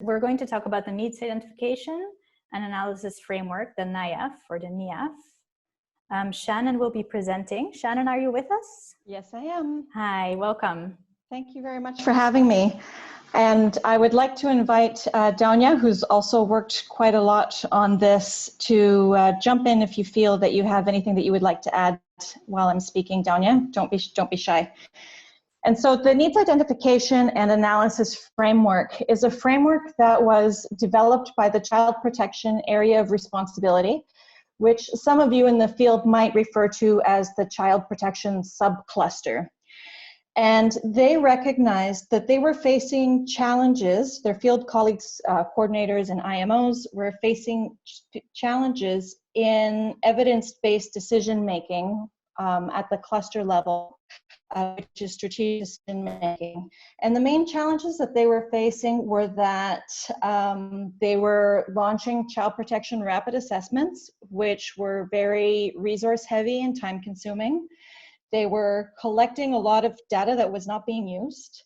We're going to talk about the needs identification and analysis framework, the NIAF or the NIAF. Shannon will be presenting. Shannon, are you with us? Yes, I am. Hi, welcome. Thank you very much for having me. And I would like to invite Donia, who's also worked quite a lot on this, to jump in if you feel that you have anything that you would like to add while I'm speaking. Donia, don't be shy. And so the needs identification and analysis framework is a framework that was developed by the Child Protection Area of Responsibility, which some of you in the field might refer to as the Child Protection Subcluster. And they recognized that they were facing challenges. Their field colleagues, coordinators, and IMOs were facing challenges in evidence-based decision-making at the cluster level, which is strategic decision-making. And the main challenges that they were facing were that they were launching child protection rapid assessments, which were very resource-heavy and time-consuming. They were collecting a lot of data that was not being used.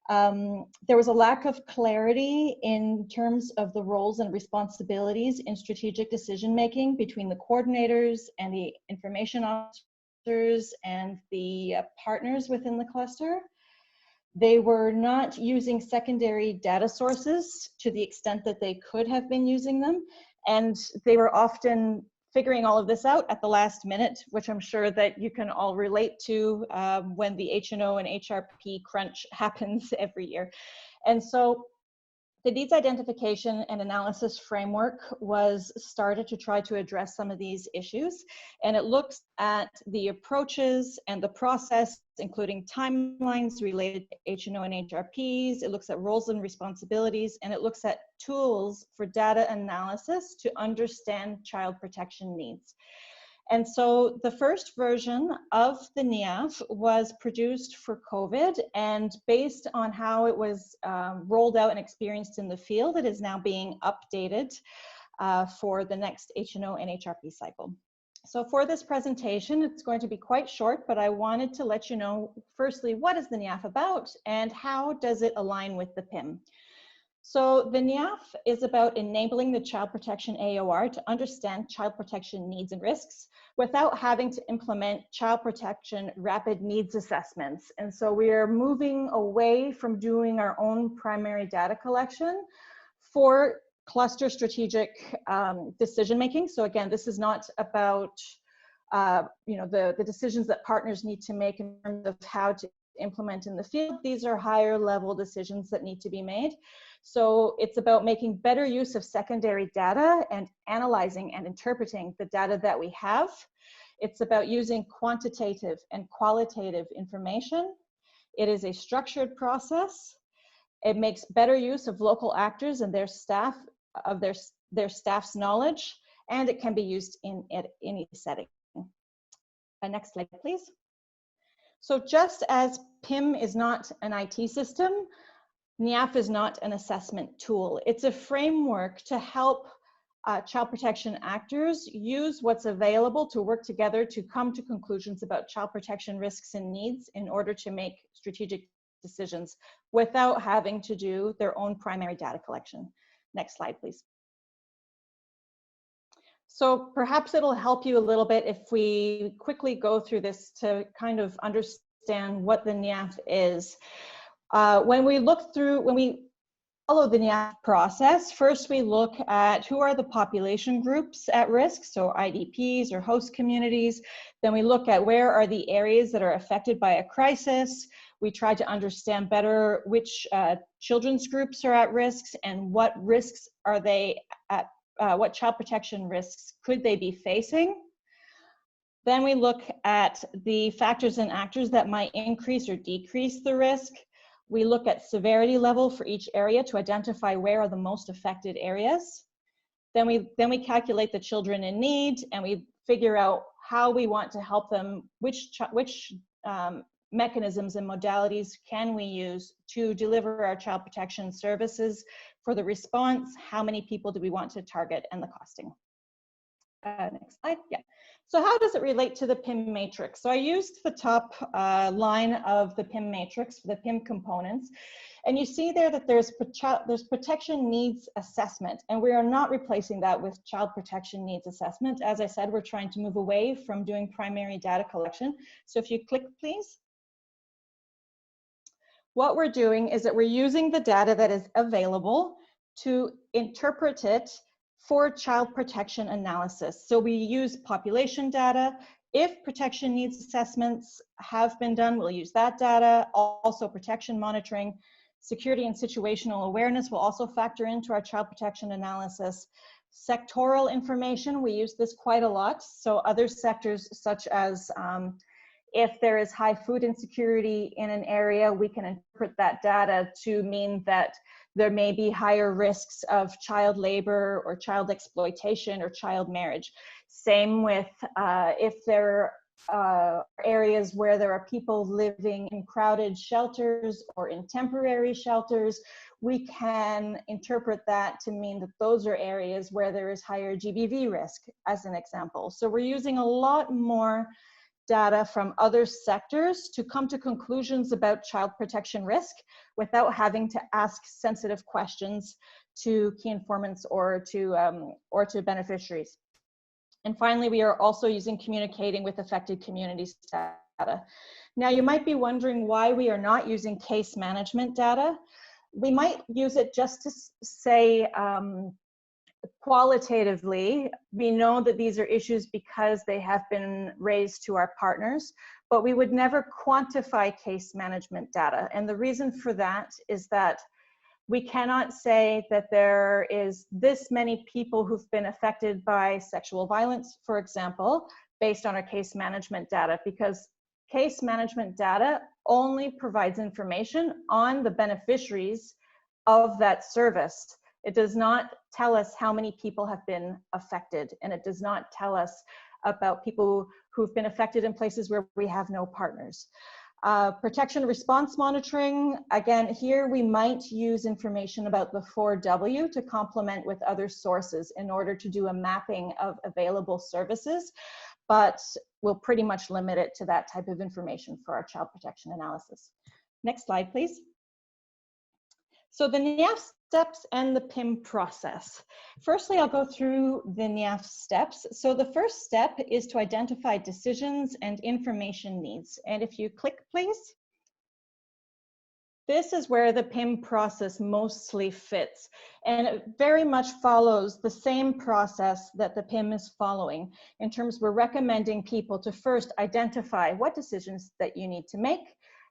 There was a lack of clarity in terms of the roles and responsibilities in strategic decision-making between the coordinators and the information officers and the partners within the cluster. They were not using secondary data sources to the extent that they could have been using them. And they were often figuring all of this out at the last minute, which I'm sure that you can all relate to when the H&O and HRP crunch happens every year. And so the needs identification and analysis framework was started to try to address some of these issues. And it looks at the approaches and the process, including timelines related to H&O and HRPs. It looks at roles and responsibilities, and it looks at tools for data analysis to understand child protection needs. And so the first version of the NIAF was produced for COVID, and based on how it was rolled out and experienced in the field, it is now being updated for the next H&O and HRP cycle. So for this presentation, it's going to be quite short, but I wanted to let you know, firstly, what is the NIAF about and how does it align with the PIM? So the NIAF is about enabling the child protection AOR to understand child protection needs and risks without having to implement child protection rapid needs assessments. And so we are moving away from doing our own primary data collection for cluster strategic decision-making. So again, this is not about the decisions that partners need to make in terms of how to implement in the field. These are higher level decisions that need to be made. So it's about making better use of secondary data and analyzing and interpreting the data that we have. It's about using quantitative and qualitative information. It is a structured process. It makes better use of local actors and their staff, of their staff's knowledge, and it can be used in any setting. Next slide, please. So just as PIM is not an IT system, NIAF is not an assessment tool. It's a framework to help child protection actors use what's available to work together to come to conclusions about child protection risks and needs in order to make strategic decisions without having to do their own primary data collection. Next slide, please. So perhaps it'll help you a little bit if we quickly go through this to kind of understand what the NIAF is. When we follow the NIAF process, first we look at who are the population groups at risk, so IDPs or host communities. Then we look at where are the areas that are affected by a crisis. We try to understand better which children's groups are at risks and what risks are they at, what child protection risks could they be facing. Then we look at the factors and actors that might increase or decrease the risk. We look at severity level for each area to identify where are the most affected areas. Then we calculate the children in need, and we figure out how we want to help them, which mechanisms and modalities can we use to deliver our child protection services for the response, how many people do we want to target, and the costing. next slide, yeah. So how does it relate to the PIM matrix? So I used the top line of the PIM matrix for the PIM components. And you see there that there's protection needs assessment, and we are not replacing that with child protection needs assessment. As I said, we're trying to move away from doing primary data collection. So if you click, please. What we're doing is that we're using the data that is available to interpret it for child protection analysis. So we use population data. If protection needs assessments have been done, we'll use that data. Also protection monitoring. Security and situational awareness will also factor into our child protection analysis. Sectoral information, we use this quite a lot. So other sectors such as if there is high food insecurity in an area, we can interpret that data to mean that there may be higher risks of child labor or child exploitation or child marriage. Same with if there are areas where there are people living in crowded shelters or in temporary shelters, we can interpret that to mean that those are areas where there is higher GBV risk, as an example. So we're using a lot more data from other sectors to come to conclusions about child protection risk without having to ask sensitive questions to key informants or to beneficiaries. And finally, we are also using communicating with affected communities data. Now, you might be wondering why we are not using case management data. We might use it just to say, qualitatively, we know that these are issues because they have been raised to our partners, but we would never quantify case management data. And the reason for that is that we cannot say that there is this many people who've been affected by sexual violence, for example, based on our case management data, because case management data only provides information on the beneficiaries of that service. It does not tell us how many people have been affected, and it does not tell us about people who've been affected in places where we have no partners. Protection response monitoring, again, here we might use information about the 4W to complement with other sources in order to do a mapping of available services, but we'll pretty much limit it to that type of information for our child protection analysis. Next slide, please. So the NIAF steps and the PIM process. Firstly, I'll go through the NIAF steps. So the first step is to identify decisions and information needs. And if you click, please. This is where the PIM process mostly fits. And it very much follows the same process that the PIM is following. In terms, we're recommending people to first identify what decisions that you need to make.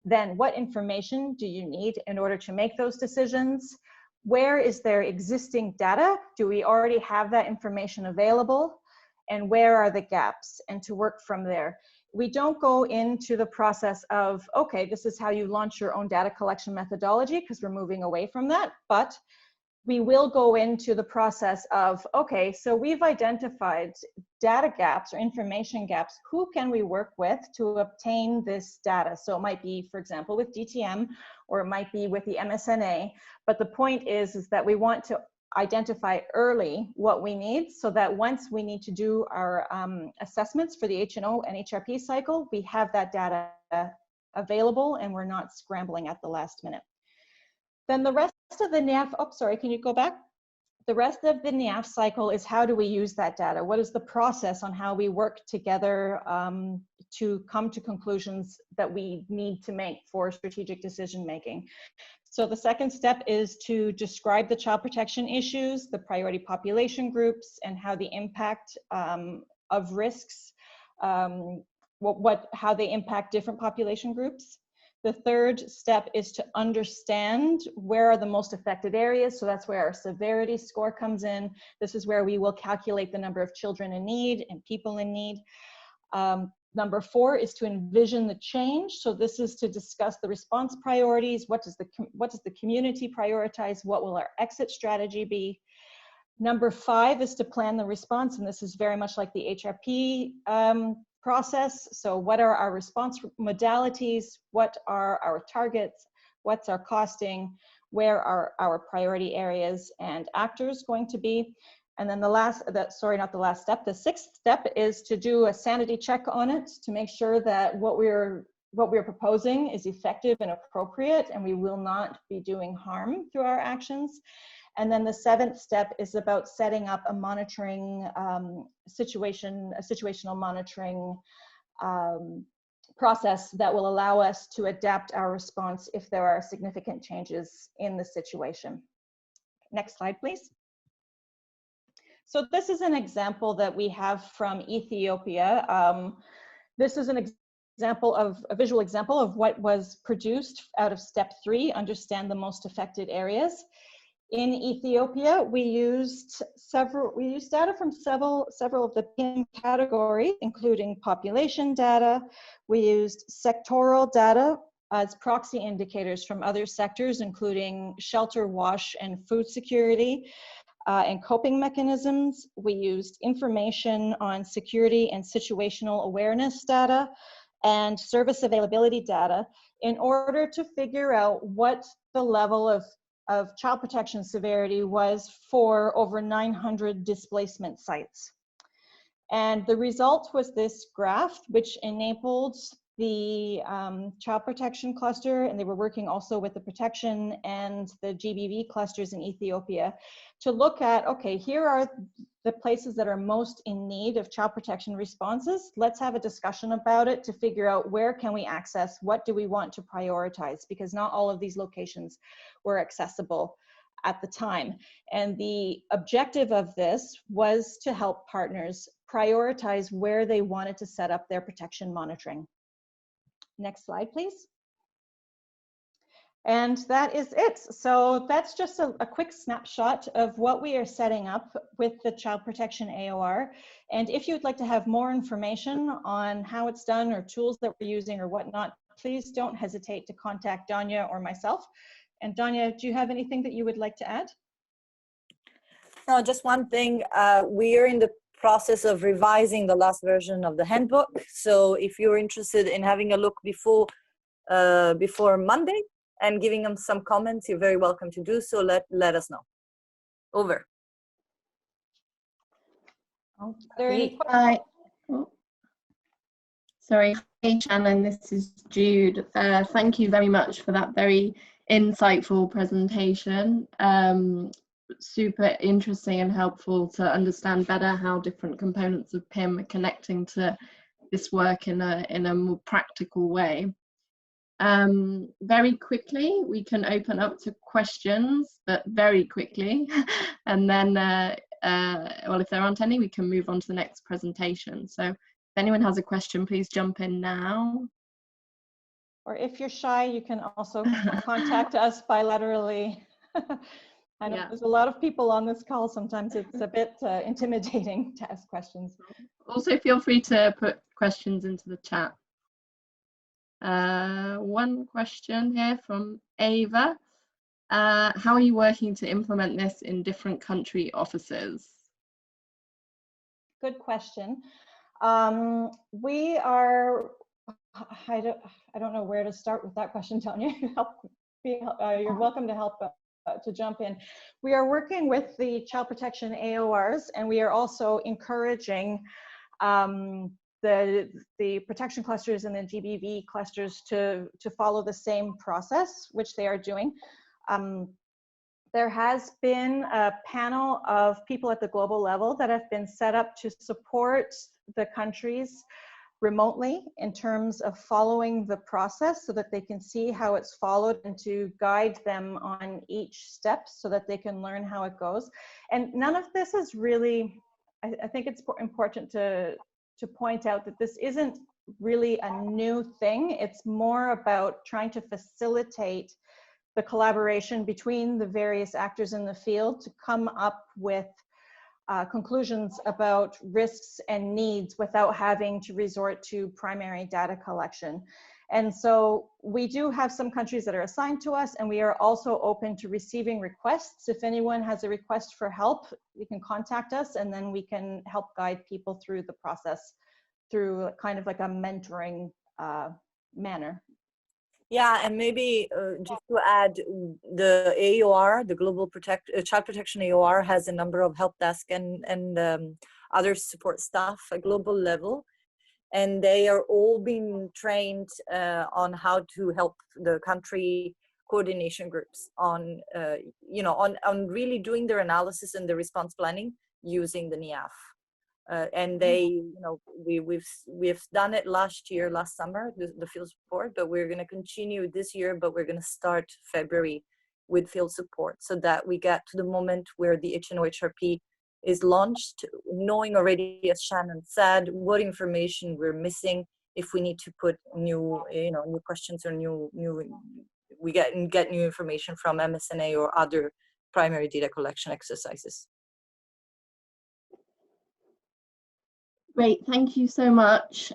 Then what information do you need in order to make those decisions? Where is there existing data? Do we already have that information available? And where are the gaps? And to work from there. We don't go into the process of, okay, this is how you launch your own data collection methodology, because we're moving away from that. But we will go into the process of, okay, so we've identified data gaps or information gaps. Who can we work with to obtain this data? So it might be, for example, with DTM, or it might be with the MSNA. But the point is that we want to identify early what we need, so that once we need to do our assessments for the H&O and HRP cycle, we have that data available and we're not scrambling at the last minute. Then the rest of the NIAF, oh, sorry, can you go back? The rest of the NIAF cycle is how do we use that data? What is the process on how we work together to come to conclusions that we need to make for strategic decision making? So the second step is to describe the child protection issues, the priority population groups, and how the impact of risks, how they impact different population groups. The third step is to understand where are the most affected areas. So that's where our severity score comes in. This is where we will calculate the number of children in need and people in need. Number 4 is to envision the change. So this is to discuss the response priorities. What does the community prioritize? What will our exit strategy be? Number 5 is to plan the response. And this is very much like the HRP process. So what are our response modalities? What are our targets? What's our costing? Where are our priority areas and actors going to be? And then the sixth step is to do a sanity check on it to make sure that what we're proposing is effective and appropriate, and we will not be doing harm through our actions. And then the seventh step is about setting up a monitoring situational monitoring process that will allow us to adapt our response if there are significant changes in the situation. Next slide, please. So this is an example that we have from Ethiopia. This is a visual example of what was produced out of step 3, understand the most affected areas. In Ethiopia, we used data from several of the PIM categories, including population data. We used sectoral data as proxy indicators from other sectors, including shelter, wash, and food security. And coping mechanisms. We used information on security and situational awareness data and service availability data in order to figure out what the level of child protection severity was for over 900 displacement sites. And the result was this graph, which enabled the child protection cluster, and they were working also with the protection and the GBV clusters in Ethiopia to look at, okay, here are the places that are most in need of child protection responses. Let's have a discussion about it to figure out where can we access, what do we want to prioritize, because not all of these locations were accessible at the time. And the objective of this was to help partners prioritize where they wanted to set up their protection monitoring. Next slide, please. And that is it. So that's just a quick snapshot of what we are setting up with the Child Protection AOR. And if you'd like to have more information on how it's done or tools that we're using or whatnot, please don't hesitate to contact Danya or myself. And Danya, do you have anything that you would like to add? No, just one thing. We are in the process of revising the last version of the handbook. So if you're interested in having a look before Monday and giving them some comments, you're very welcome to do so. Let us know. Over. Are there any questions? Sorry, hey Shannon, this is Jude. Thank you very much for that very insightful presentation. Super interesting and helpful to understand better how different components of PIM are connecting to this work in a more practical way. Very quickly, we can open up to questions, but very quickly. And then, well, if there aren't any, we can move on to the next presentation. So if anyone has a question, please jump in now. Or if you're shy, you can also contact us bilaterally. I know there's a lot of people on this call. Sometimes it's a bit intimidating to ask questions. Also, feel free to put questions into the chat. One question here from Ava. How are you working to implement this in different country offices? Good question. We are, I don't know where to start with that question, Tanya. You're welcome to help to jump in. We are working with the Child Protection AORs, and we are also encouraging the protection clusters and the GBV clusters to follow the same process, which they are doing. There has been a panel of people at the global level that have been set up to support the countries remotely in terms of following the process so that they can see how it's followed and to guide them on each step so that they can learn how it goes. And none of this is really, I think it's important to point out that this isn't really a new thing. It's more about trying to facilitate the collaboration between the various actors in the field to come up with conclusions about risks and needs without having to resort to primary data collection. And so we do have some countries that are assigned to us, and we are also open to receiving requests. If anyone has a request for help, you can contact us, and then we can help guide people through the process through kind of like a mentoring manner. Yeah, and maybe just to add, the AOR, the Child Protection AOR, has a number of help desk and other support staff at global level, and they are all being trained on how to help the country coordination groups on, on really doing their analysis and the response planning using the NIAF. And they, we've done it last summer, the field support, but we're going to continue this year, but we're going to start February with field support so that we get to the moment where the HNO-HRP is launched, knowing already, as Shannon said, what information we're missing, if we need to put new questions or we get new information from MSNA or other primary data collection exercises. Great, thank you so much.